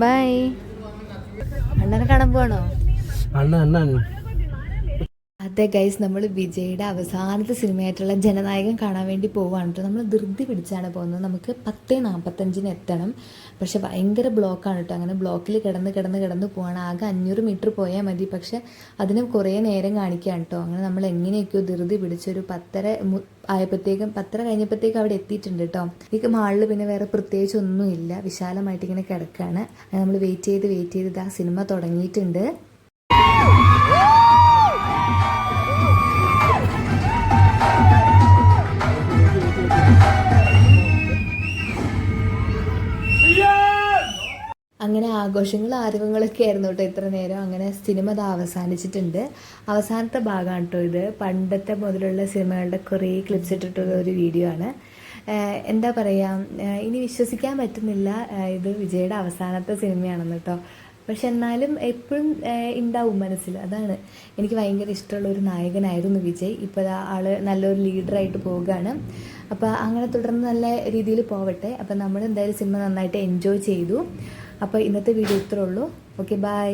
By. അണ്ണനെ കാണാൻ പോവാണോ? അതെ ഗൈസ്, നമ്മൾ വിജയുടെ അവസാനത്തെ സിനിമയായിട്ടുള്ള ജനനായകൻ കാണാൻ വേണ്ടി പോവാണ് കേട്ടോ. നമ്മൾ ധൃതി പിടിച്ചാണ് പോകുന്നത്. നമുക്ക് 10:45 എത്തണം. പക്ഷെ ഭയങ്കര ബ്ലോക്കാണ് കേട്ടോ. അങ്ങനെ ബ്ലോക്കിൽ കിടന്ന് പോവാണ്. ആകെ 500 മീറ്റർ പോയാൽ മതി. പക്ഷെ അതിന് കുറേ നേരം കാണിക്കുകയാണ് കേട്ടോ. അങ്ങനെ നമ്മൾ എങ്ങനെയൊക്കെയോ ധൃതി പിടിച്ചൊരു 10:30 ആയപ്പോഴത്തേക്കും 10:30 കഴിഞ്ഞപ്പോഴത്തേക്കും അവിടെ എത്തിയിട്ടുണ്ട് കേട്ടോ. ഈ മാളിൽ പിന്നെ വേറെ പ്രത്യേകിച്ച് ഒന്നുമില്ല, വിശാലമായിട്ട് ഇങ്ങനെ കിടക്കുകയാണ്. നമ്മൾ വെയിറ്റ് ചെയ്ത് ആ സിനിമ തുടങ്ങിയിട്ടുണ്ട്. അങ്ങനെ ആഘോഷങ്ങളും ആരവങ്ങളൊക്കെ ആയിരുന്നു കേട്ടോ ഇത്ര നേരം. അങ്ങനെ സിനിമ അത് അവസാനിച്ചിട്ടുണ്ട്. അവസാനത്തെ ഭാഗമാണ് കേട്ടോ ഇത്. പണ്ടത്തെ മുതലുള്ള സിനിമകളുടെ കുറേ ക്ലിപ്സ് ഇട്ടിട്ടുള്ള ഒരു വീഡിയോ ആണ്. എന്താ പറയുക, ഇനി വിശ്വസിക്കാൻ പറ്റുന്നില്ല ഇത് വിജയുടെ അവസാനത്തെ സിനിമയാണെന്ന് കേട്ടോ. പക്ഷെ എന്നാലും എപ്പോഴും ഉണ്ടാവും മനസ്സിൽ. അതാണ്, എനിക്ക് ഭയങ്കര ഇഷ്ടമുള്ള ഒരു നായകനായിരുന്നു വിജയ്. ഇപ്പോൾ ആൾ നല്ലൊരു ലീഡറായിട്ട് പോവുകയാണ്. അപ്പോൾ അങ്ങനെ തുടർന്ന് നല്ല രീതിയിൽ പോവട്ടെ. അപ്പോൾ നമ്മൾ എന്തായാലും സിനിമ നന്നായിട്ട് എൻജോയ് ചെയ്തു. അപ്പോൾ ഇന്നത്തെ വീഡിയോ ഇത്രേ ഉള്ളൂ. Okay, by.